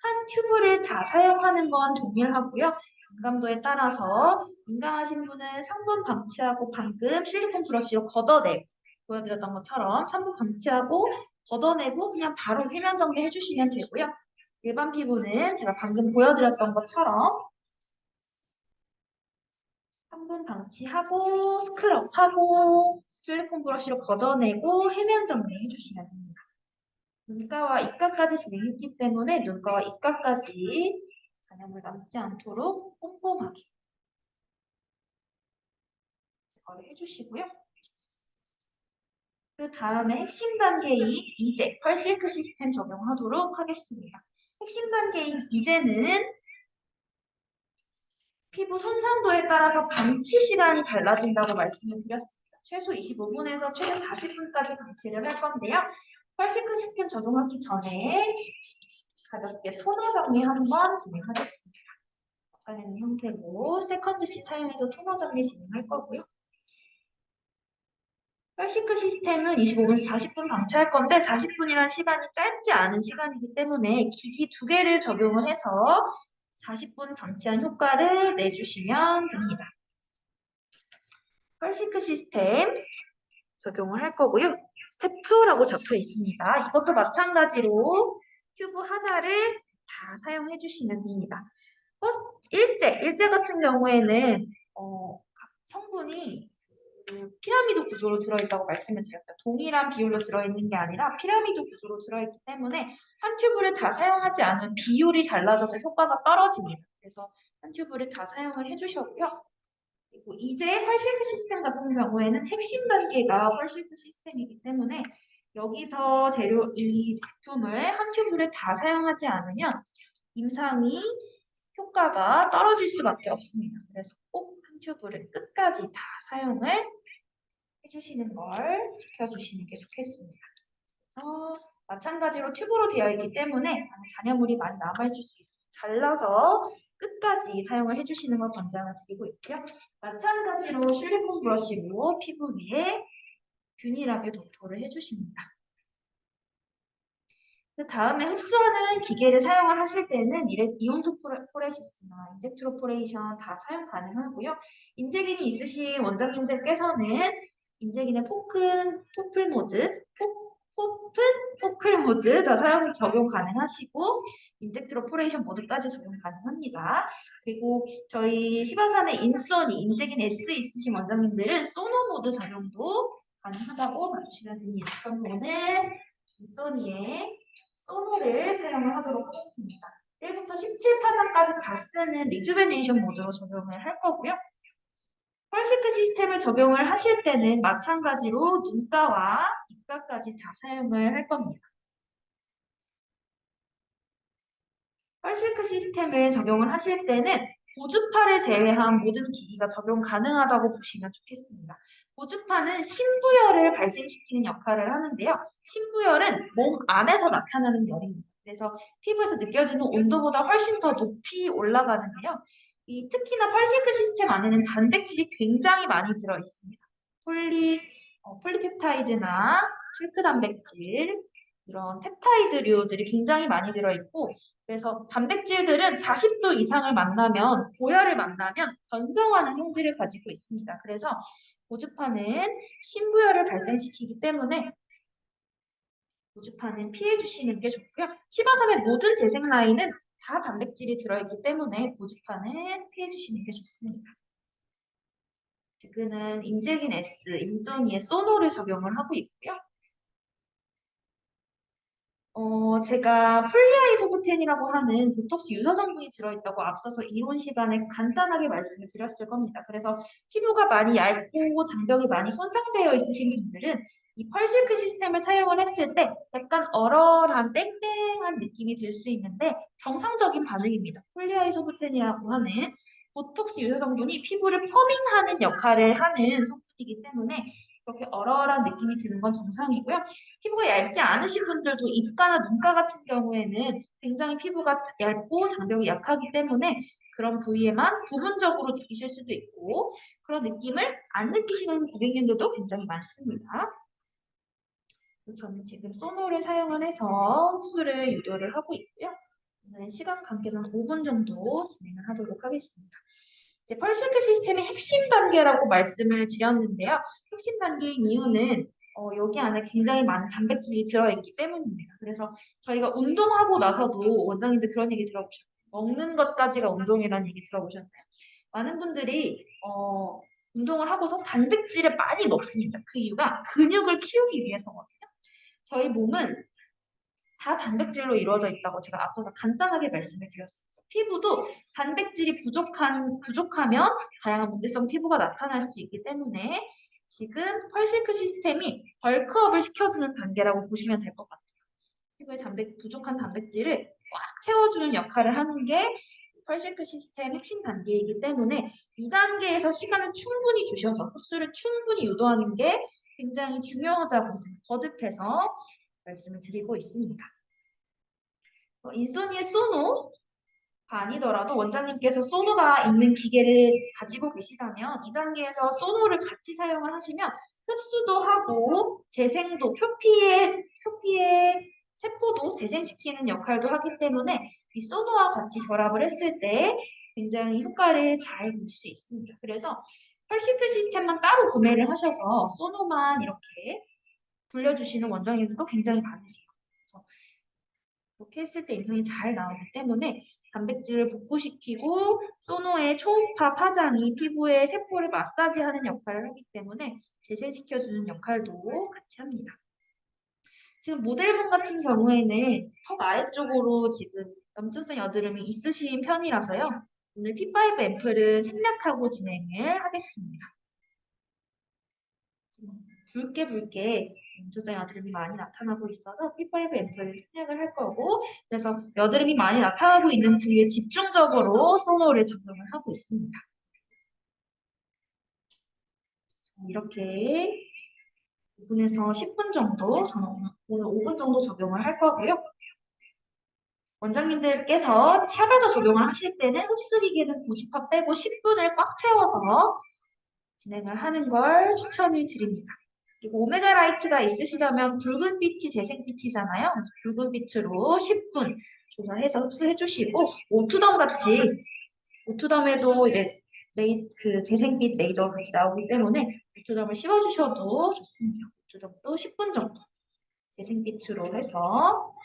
한 튜브를 다 사용하는 건 동일하고요. 민감도에 따라서 민감하신 분은 3분 방치하고 방금 실리콘 브러쉬로 걷어내고 보여드렸던 것처럼 3분 방치하고 걷어내고 그냥 바로 해면 정리 해주시면 되고요. 일반 피부는 제가 방금 보여드렸던 것처럼 3분 방치하고 스크럽하고 실리콘 브러쉬로 걷어내고 해면 정리해 주시면 됩니다. 눈가와 입가까지 진행했기 때문에 눈가와 입가까지 잔여물 남지 않도록 꼼꼼하게 제거를 해주시고요. 그 다음에 핵심 단계인 이제 펄실크 시스템 적용하도록 하겠습니다. 핵심 단계인 이제는 피부 손상도에 따라서 방치 시간이 달라진다고 말씀을 드렸습니다. 최소 25분에서 최대 40분까지 방치를 할 건데요. 펄시크 시스템 적용하기 전에 가볍게 토너 정리 한번 진행하겠습니다. 아까 있는 형태로 세컨드씩 사용해서 토너 정리 진행할 거고요. 펄시크 시스템은 25분에서 40분 방치할 건데 40분이라는 시간이 짧지 않은 시간이기 때문에 기기 2개를 적용을 해서 40분 방치한 효과를 내주시면 됩니다. 펄시크 시스템 적용을 할 거고요. 스텝 2라고 적혀 있습니다. 이것도 마찬가지로 튜브 하나를 다 사용해 주시면 됩니다. 일제 같은 경우에는 성분이 피라미드 구조로 들어있다고 말씀을 드렸어요. 동일한 비율로 들어있는 게 아니라 피라미드 구조로 들어있기 때문에 한 튜브를 다 사용하지 않으면 비율이 달라져서 효과가 떨어집니다. 그래서 한 튜브를 다 사용을 해주셨고요. 그리고 이제 펄실크 시스템 같은 경우에는 핵심 단계가 펄실크 시스템이기 때문에 여기서 이 제품을 한 튜브를 다 사용하지 않으면 임상이 효과가 떨어질 수밖에 없습니다. 그래서 꼭 한 튜브를 끝까지 다 사용을 해주시는 걸 지켜주시는 게 좋겠습니다. 마찬가지로 튜브로 되어 있기 때문에 잔여물이 많이 남아있을 수 있어요. 잘라서 끝까지 사용을 해주시는 걸 권장을 드리고 있고요. 마찬가지로 실리콘 브러쉬로 피부 위에 균일하게 도포를 해주십니다. 그 다음에 흡수하는 기계를 사용을 하실 때는 이온토포레시스나 인젝트로포레이션 다 사용 가능하고요. 인젝인이 있으신 원장님들께서는 인젝인의 포플 모드, 포클 모드 다 적용 가능하시고 인젝트로포레이션 모드까지 적용 가능합니다. 그리고 저희 시바산의 인소니, 인젝인 S 있으신 원장님들은 소노 모드 적용도 가능하다고 봐주시면 됩니다. 그럼 오늘 인소니의 소노를 사용을 하도록 하겠습니다. 1부터 17파장까지 다 쓰는 리주베네이션 모드로 적용을 할 거고요. 펄시크 시스템을 적용을 하실 때는 마찬가지로 눈가와 입가까지 다 사용을 할 겁니다. 펄실크 시스템을 적용을 하실 때는 고주파를 제외한 모든 기기가 적용 가능하다고 보시면 좋겠습니다. 고주파는 신부열을 발생시키는 역할을 하는데요. 신부열은 몸 안에서 나타나는 열입니다. 그래서 피부에서 느껴지는 온도보다 훨씬 더 높이 올라가는데요. 특히나 펄실크 시스템 안에는 단백질이 굉장히 많이 들어 있습니다. 폴리펩타이드나 실크 단백질, 이런 펩타이드류들이 굉장히 많이 들어있고 그래서 단백질들은 40도 이상을 만나면 고열을 만나면 변성하는 성질을 가지고 있습니다. 그래서 고주파는 신부열을 발생시키기 때문에 고주파는 피해주시는 게 좋고요. 시바삼의 모든 재생 라인은 다 단백질이 들어있기 때문에 고주파는 피해주시는 게 좋습니다. 지금은 인젝인 S, 인소니에 소노를 적용을 하고 있고요. 제가 폴리아이소부텐이라고 하는 보톡스 유사 성분이 들어있다고 앞서서 이론 시간에 간단하게 말씀을 드렸을 겁니다. 그래서 피부가 많이 얇고 장벽이 많이 손상되어 있으신 분들은 이 펄실크 시스템을 사용을 했을 때 약간 얼얼한 땡땡한 느낌이 들 수 있는데 정상적인 반응입니다. 폴리아이소부텐이라고 하는 보톡스 유사 성분이 피부를 퍼밍하는 역할을 하는 성분이기 때문에 그렇게 얼얼한 느낌이 드는 건 정상이고요. 피부가 얇지 않으신 분들도 입가나 눈가 같은 경우에는 굉장히 피부가 얇고 장벽이 약하기 때문에 그런 부위에만 부분적으로 느끼실 수도 있고 그런 느낌을 안 느끼시는 고객님들도 굉장히 많습니다. 저는 지금 소노를 사용을 해서 흡수를 유도를 하고 있고요. 오늘 시간 관계상 5분 정도 진행을 하도록 하겠습니다. 이제 펄실크 시스템의 핵심 단계라고 말씀을 드렸는데요. 핵심 단계인 이유는 여기 안에 굉장히 많은 단백질이 들어있기 때문입니다. 그래서 저희가 운동하고 나서도 원장님들 그런 얘기 들어보셨나요? 먹는 것까지가 운동이라는 얘기 들어보셨나요? 많은 분들이 운동을 하고서 단백질을 많이 먹습니다. 그 이유가 근육을 키우기 위해서거든요. 저희 몸은 다 단백질로 이루어져 있다고 제가 앞서서 간단하게 말씀을 드렸습니다. 피부도 단백질이 부족하면 다양한 문제성 피부가 나타날 수 있기 때문에 지금 펄실크 시스템이 벌크업을 시켜주는 단계라고 보시면 될 것 같아요. 피부에 부족한 단백질을 꽉 채워주는 역할을 하는 게 펄실크 시스템 핵심 단계이기 때문에 이 단계에서 시간을 충분히 주셔서 흡수를 충분히 유도하는 게 굉장히 중요하다고 거듭해서 말씀을 드리고 있습니다. 인소니의 소노가 아니더라도 원장님께서 소노가 있는 기계를 가지고 계시다면 2단계에서 소노를 같이 사용을 하시면 흡수도 하고 재생도 표피의 세포도 재생시키는 역할도 하기 때문에 이 소노와 같이 결합을 했을 때 굉장히 효과를 잘 볼 수 있습니다. 그래서 펄시크 시스템만 따로 구매를 하셔서 소노만 이렇게 돌려주시는 원장님들도 굉장히 많으세요. 그렇게 했을 때 임상이 잘 나오기 때문에 단백질을 복구시키고 소노의 초음파 파장이 피부의 세포를 마사지하는 역할을 하기 때문에 재생시켜주는 역할도 같이 합니다. 지금 모델분 같은 경우에는 턱 아래쪽으로 지금 염증성 여드름이 있으신 편이라서요. 오늘 P5 앰플은 생략하고 진행을 하겠습니다. 붉게 염증성 여드름이 많이 나타나고 있어서 P5 앰플을 생략을 할 거고 그래서 여드름이 많이 나타나고 있는 부위에 집중적으로 소노를 적용을 하고 있습니다. 이렇게 5분에서 10분 정도 저는 오늘 5분 정도 적용을 할 거고요. 원장님들께서 샵에서 적용을 하실 때는 흡수기계는 고주파 빼고 10분을 꽉 채워서 진행을 하는 걸 추천을 드립니다. 그리고 오메가 라이트가 있으시다면 붉은 빛이 재생빛이잖아요. 그래서 붉은 빛으로 10분 조사해서 흡수해 주시고 오투덤 같이 오투덤에도 이제 그 재생빛 레이저가 같이 나오기 때문에 오투덤을 씹어 주셔도 좋습니다. 오투덤도 10분 정도 재생빛으로 해서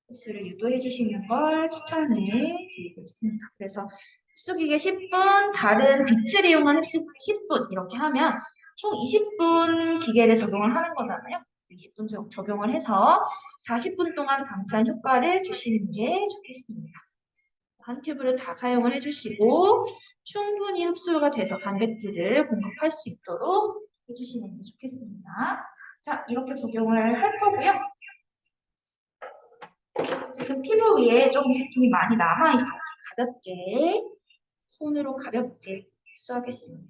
흡수를 유도해 주시는 걸 추천을 드리고 있습니다. 그래서 흡수기계 10분, 다른 빛을 이용한 흡수 10분 이렇게 하면 총 20분 기계를 적용을 하는 거잖아요. 20분 적용을 해서 40분 동안 방치한 효과를 주시는 게 좋겠습니다. 한 튜브를 다 사용을 해주시고 충분히 흡수가 돼서 단백질을 공급할 수 있도록 해주시는 게 좋겠습니다. 자, 이렇게 적용을 할 거고요. 지금 피부 위에 조금 제품이 많이 남아있어서 가볍게 손으로 가볍게 흡수하겠습니다.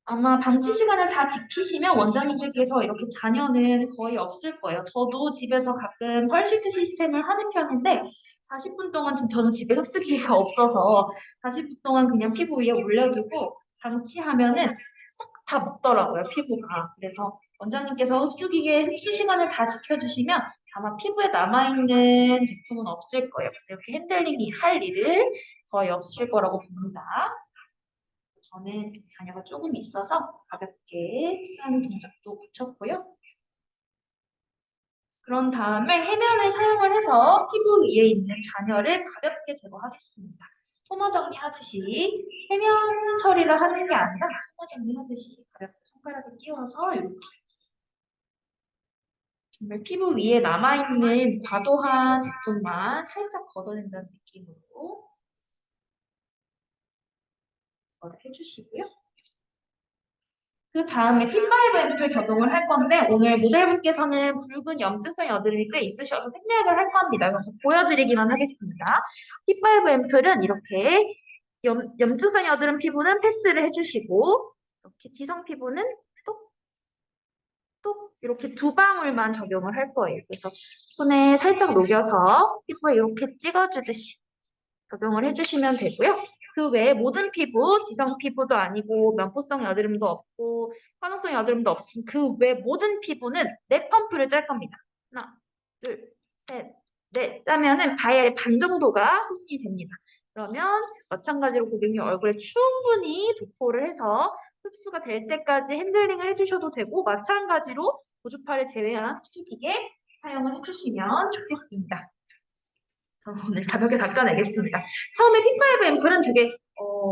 아마 방치 시간을 다 지키시면 원장님들께서 이렇게 잔여는 거의 없을 거예요. 저도 집에서 가끔 펄시크 시스템을 하는 편인데 40분 동안 저는 집에 흡수기가 없어서 40분 동안 그냥 피부 위에 올려두고 방치하면은 싹 다 먹더라고요, 피부가. 그래서 원장님께서 흡수기계 흡수 시간을 다 지켜주시면 아마 피부에 남아있는 제품은 없을 거예요. 그래서 이렇게 핸들링이 할 일은 거의 없을 거라고 봅니다. 저는 잔여가 조금 있어서 가볍게 흡수하는 동작도 붙였고요. 그런 다음에 해면을 사용을 해서 피부 위에 있는 잔여를 가볍게 제거하겠습니다. 토너 정리하듯이 해면 처리를 하는 게 아니라 토너 정리하듯이 가볍게 손가락을 끼워서 이렇게 정말 피부 위에 남아있는 과도한 제품만 살짝 걷어낸다는 느낌으로 해주시고요. 그 다음에 T5 앰플 적용을 할 건데 오늘 모델분께서는 붉은 염증성 여드름이 꽤 있으셔서 생략을 할 겁니다. 그래서 보여드리기만 하겠습니다. T5 앰플은 이렇게 염증성 여드름 피부는 패스를 해주시고 이렇게 지성 피부는 똑똑 이렇게 두 방울만 적용을 할 거예요. 그래서 손에 살짝 녹여서 피부에 이렇게 찍어주듯이 적용을 해주시면 되고요. 그 외에 모든 피부, 지성 피부도 아니고 면포성 여드름도 없고 화농성 여드름도 없인 그 외 모든 피부는 4펌프를 짤 겁니다. 하나, 둘, 셋, 넷 짜면은 바이알의 반 정도가 소진이 됩니다. 그러면 마찬가지로 고객님 얼굴에 충분히 도포를 해서 흡수가 될 때까지 핸들링을 해주셔도 되고 마찬가지로 고주파를 제외한 수기계 사용을 해주시면 좋겠습니다. 오늘 가볍게 닦아내겠습니다. 처음에 P5 앰플은 되게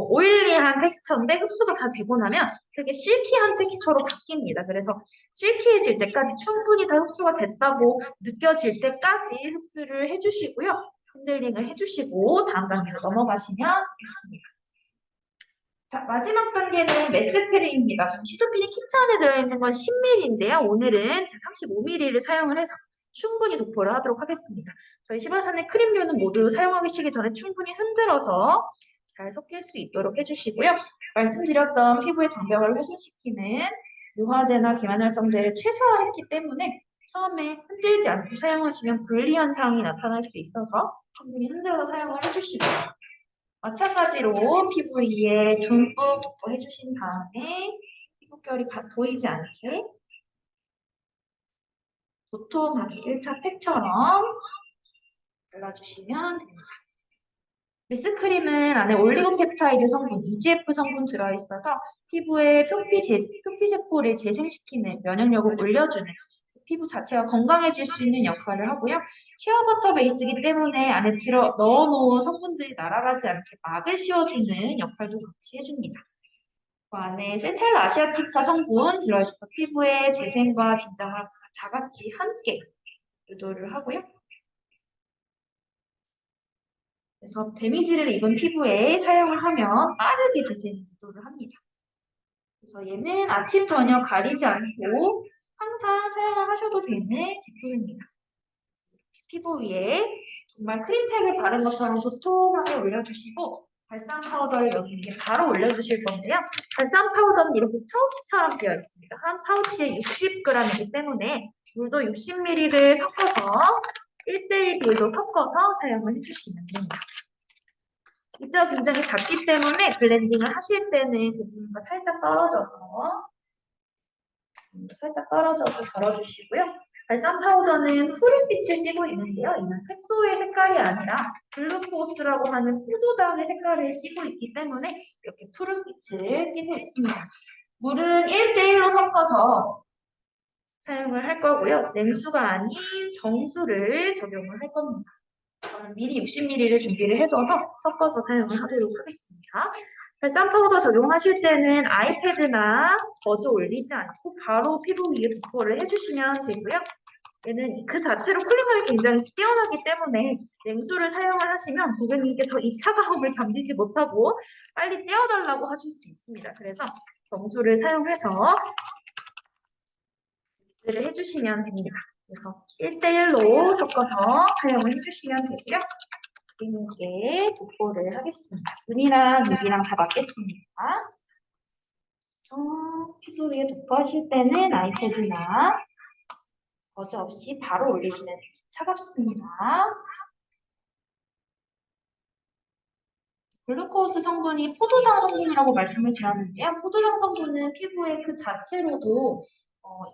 오일리한 텍스처인데 흡수가 다 되고 나면 되게 실키한 텍스처로 바뀝니다. 그래서 실키해질 때까지 충분히 다 흡수가 됐다고 느껴질 때까지 흡수를 해주시고요. 핸들링을 해주시고 다음 단계로 넘어가시면 되겠습니다. 자, 마지막 단계는 메스크림입니다. 시소핀이 키트 안에 들어있는 건 10ml인데요. 오늘은 35ml를 사용을 해서 충분히 도포를 하도록 하겠습니다. 저희 시바산의 크림류는 모두 사용하시기 전에 충분히 흔들어서 잘 섞일 수 있도록 해주시고요. 말씀드렸던 피부의 장벽을 훼손시키는 유화제나 계면활성제를 최소화했기 때문에 처음에 흔들지 않고 사용하시면 분리 현상이 나타날 수 있어서 충분히 흔들어서 사용을 해주시고요. 마찬가지로 피부 위에 듬뿍 도포해주신 다음에 피부결이 보이지 않게 도톰하게 1차 팩처럼 발라주시면 됩니다. 미스크림은 안에 올리고펩타이드 성분, EGF 성분 들어있어서 피부의 표피세포를 재생시키는 면역력을 올려주는 피부 자체가 건강해질 수 있는 역할을 하고요. 쉐어버터 베이스이기 때문에 안에 넣어놓은 성분들이 날아가지 않게 막을 씌워주는 역할도 같이 해줍니다. 그 안에 센텔라 아시아티카 성분 들어있어서 피부의 재생과 진정을 다 같이 함께 유도를 하고요. 그래서 데미지를 입은 피부에 사용을 하면 빠르게 재생 유도를 합니다. 그래서 얘는 아침, 저녁 가리지 않고 항상 사용을 하셔도 되는 제품입니다. 피부 위에 정말 크림팩을 바른 것처럼 도톰하게 올려주시고 발산 파우더를 여기 이렇게 바로 올려주실 건데요. 발산 파우더는 이렇게 파우치처럼 되어 있습니다. 한 파우치에 60g이기 때문에 물도 60ml를 섞어서 1:1 비율로 섞어서 사용을 해주시면 됩니다. 입자가 굉장히 작기 때문에 블렌딩을 하실 때는 부분과 살짝 떨어져서 덜어주시고요. 발산 파우더는 푸른빛을 띠고 있는데요. 이는 색소의 색깔이 아니라 글루코스라고 하는 포도당의 색깔을 띠고 있기 때문에 이렇게 푸른빛을 띠고 있습니다. 물은 1:1로 섞어서 사용을 할 거고요. 냉수가 아닌 정수를 적용을 할 겁니다. 저는 미리 60ml를 준비를 해둬서 섞어서 사용을 하도록 하겠습니다. 발산 파우더 적용하실 때는 아이패드나 거즈 올리지 않고 바로 피부 위에 도포를 해주시면 되고요. 얘는 그 자체로 쿨링력이 굉장히 뛰어나기 때문에 냉수를 사용을 하시면 고객님께서 이 차가움을 견디지 못하고 빨리 떼어달라고 하실 수 있습니다. 그래서 정수를 사용해서 믹스를 해주시면 됩니다. 그래서 1:1로 섞어서 사용을 해주시면 되고요. 고객님께 도포를 하겠습니다. 눈이랑 입이랑 다 맞겠습니다. 피부 위에 도포하실 때는 아이패드나 거즈 없이 바로 올리시면 됩니다. 차갑습니다. 글루코스 성분이 포도당 성분이라고 말씀을 드렸는데요. 포도당 성분은 피부에 그 자체로도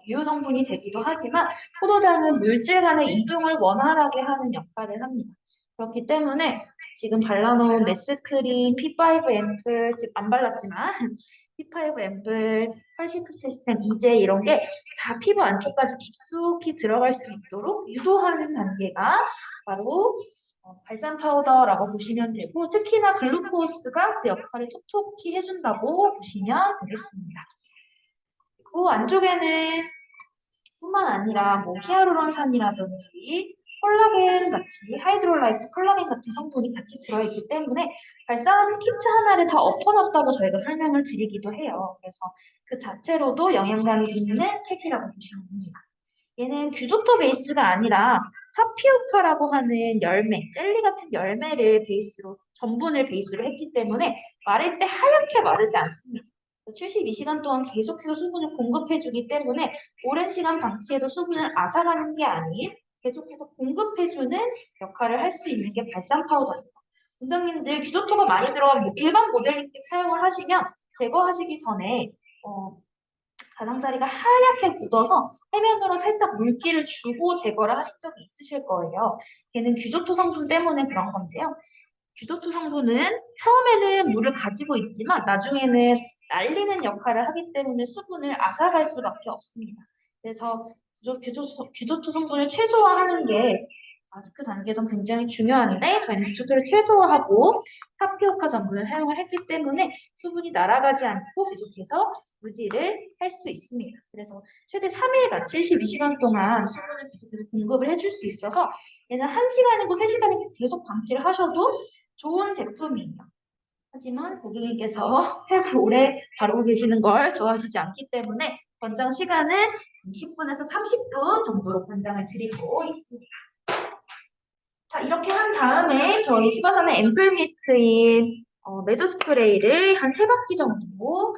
유효 성분이 되기도 하지만 포도당은 물질 간의 이동을 원활하게 하는 역할을 합니다. 그렇기 때문에 지금 발라놓은 메스크린, P5 앰플, 지금 안 발랐지만 P5 앰플, 펄시크 시스템, 이제 이런 게 다 피부 안쪽까지 깊숙이 들어갈 수 있도록 유도하는 단계가 바로 발산 파우더라고 보시면 되고, 특히나 글루코스가 그 역할을 톡톡히 해준다고 보시면 되겠습니다. 그리고 안쪽에는 뿐만 아니라 뭐 히알루론산이라든지 콜라겐 같이 하이드롤라이즈 콜라겐 같은 성분이 같이 들어있기 때문에 발산 키트 하나를 다 엎어놨다고 저희가 설명을 드리기도 해요. 그래서 그 자체로도 영양감이 있는 팩이라고 보시면 됩니다. 얘는 규조토 베이스가 아니라 타피오카라고 하는 열매, 젤리 같은 열매를 베이스로, 전분을 베이스로 했기 때문에 마를 때 하얗게 마르지 않습니다. 72시간 동안 계속해서 수분을 공급해주기 때문에 오랜 시간 방치해도 수분을 앗아가는 게 아닌 계속해서 공급해주는 역할을 할 수 있는 게 발산 파우더입니다. 원장님들 규조토가 많이 들어간 일반 모델링팩 사용을 하시면 제거하시기 전에 가장자리가 하얗게 굳어서 해면으로 살짝 물기를 주고 제거를 하신 적이 있으실 거예요. 걔는 규조토 성분 때문에 그런 건데요. 규조토 성분은 처음에는 물을 가지고 있지만 나중에는 날리는 역할을 하기 때문에 수분을 앗아갈 수밖에 없습니다. 그래서 규조토 성분을 최소화하는 게 마스크 단계에서 굉장히 중요한데 저희는 규조토를 최소화하고 타피오카 전분을 사용을 했기 때문에 수분이 날아가지 않고 계속해서 유지를 할 수 있습니다. 그래서 최대 3일간 72시간 동안 수분을 계속해서 공급을 해줄 수 있어서 얘는 1시간이고 3시간이고 계속 방치를 하셔도 좋은 제품이에요. 하지만 고객님께서 팩을 오래 바르고 계시는 걸 좋아하시지 않기 때문에 권장 시간은 20분에서 30분 정도로 권장을 드리고 있습니다. 자, 이렇게 한 다음에 저희 시바산의 앰플 미스트인 메조 스프레이를 한 3바퀴 정도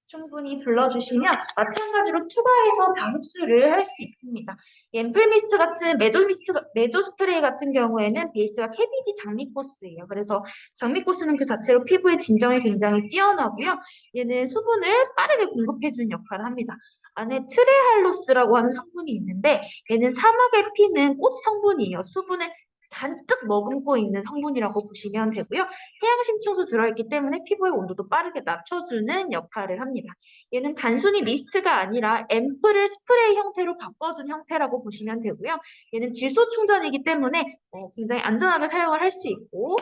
충분히 불러주시면 마찬가지로 투과해서 다 흡수를 할 수 있습니다. 앰플 미스트 같은 메조 스프레이 같은 경우에는 베이스가 캐비디 장미코스예요. 그래서 장미코스는 그 자체로 피부의 진정이 굉장히 뛰어나고요. 얘는 수분을 빠르게 공급해주는 역할을 합니다. 안에 트레할로스라고 하는 성분이 있는데 얘는 사막에 피는 꽃 성분이에요. 수분을 잔뜩 머금고 있는 성분이라고 보시면 되고요. 해양심층수 들어있기 때문에 피부의 온도도 빠르게 낮춰주는 역할을 합니다. 얘는 단순히 미스트가 아니라 앰플을 스프레이 형태로 바꿔준 형태라고 보시면 되고요. 얘는 질소 충전이기 때문에 굉장히 안전하게 사용을 할 수 있고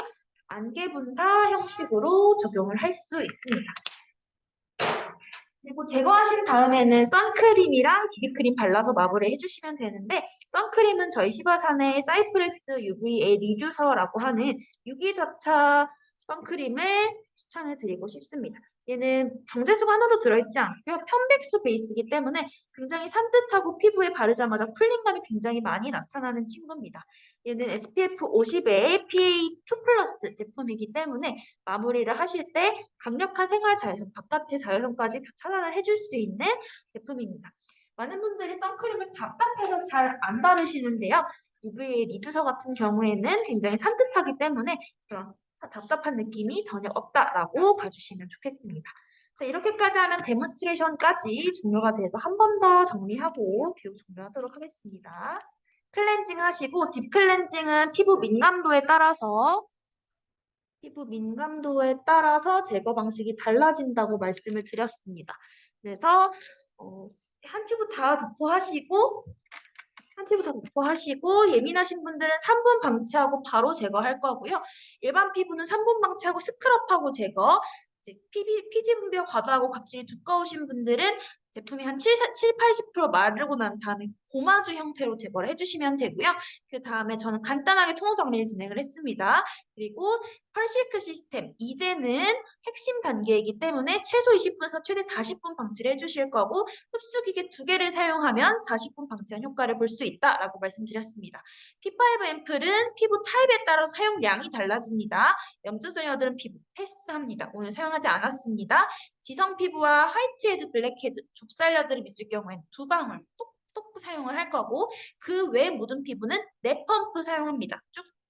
안개 분사 형식으로 적용을 할 수 있습니다. 그리고 제거하신 다음에는 선크림이랑 비비크림 발라서 마무리 해주시면 되는데 선크림은 저희 시바산의 사이프레스 UVA 리듀서라고 하는 유기자차 선크림을 추천을 드리고 싶습니다. 얘는 정제수가 하나도 들어있지 않고요. 편백수 베이스이기 때문에 굉장히 산뜻하고 피부에 바르자마자 쿨링감이 굉장히 많이 나타나는 친구입니다. 얘는 SPF 50에 PA2+ 제품이기 때문에 마무리를 하실 때 강력한 생활 자외선, 바깥의 자외선까지 다 차단을 해줄 수 있는 제품입니다. 많은 분들이 선크림을 답답해서 잘 안 바르시는데요. UVA 리듀서 같은 경우에는 굉장히 산뜻하기 때문에 그런 답답한 느낌이 전혀 없다라고 봐주시면 좋겠습니다. 자, 이렇게까지 하면 데몬스트레이션까지 종료가 돼서 한 번 더 정리하고 교육 종료하도록 하겠습니다. 클렌징 하시고 딥 클렌징은 피부 민감도에 따라서 제거 방식이 달라진다고 말씀을 드렸습니다. 그래서 한 튜브 다 도포하시고 예민하신 분들은 3분 방치하고 바로 제거할 거고요. 일반 피부는 3분 방치하고 스크럽하고 제거. 피지 분비가 과다하고 각질이 두꺼우신 분들은 제품이 한 80% 마르고 난 다음에 고마주 형태로 제거를 해주시면 되고요. 그 다음에 저는 간단하게 토너 정리를 진행을 했습니다. 그리고 펄실크 시스템, 이제는 핵심 단계이기 때문에 최소 20분에서 최대 40분 방치를 해주실 거고 흡수기계 2개를 사용하면 40분 방치한 효과를 볼 수 있다라고 말씀드렸습니다. P5 앰플은 피부 타입에 따라 사용량이 달라집니다. 염증성 여드름 피부 패스합니다. 오늘 사용하지 않았습니다. 지성 피부와 화이트헤드, 블랙헤드, 좁쌀 여드름 있을 경우에는 2방울 똑똑 사용을 할 거고 그 외 모든 피부는 4펌프 사용합니다.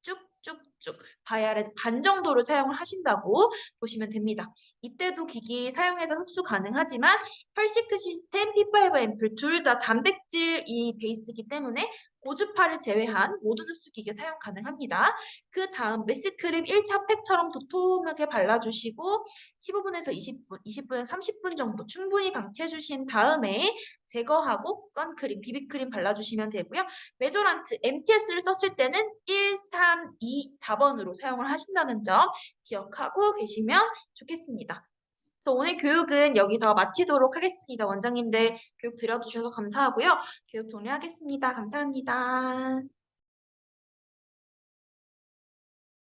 쭉쭉쭉쭉 바이알의 반 정도를 사용을 하신다고 보시면 됩니다. 이때도 기기 사용해서 흡수 가능하지만 펄시크 시스템, P5 앰플 둘 다 단백질이 베이스이기 때문에 고주파를 제외한 모든 흡수기계 사용 가능합니다. 그 다음 메스크림 1차 팩처럼 도톰하게 발라주시고 15분에서 20분, 20분에서 30분 정도 충분히 방치해 주신 다음에 제거하고 선크림, 비비크림 발라주시면 되고요. 메조란트 MTS를 썼을 때는 1, 3, 2, 4번으로 사용을 하신다는 점 기억하고 계시면 좋겠습니다. 그래서 오늘 교육은 여기서 마치도록 하겠습니다. 원장님들 교육 들어주셔서 감사하고요. 교육 종료하겠습니다. 감사합니다.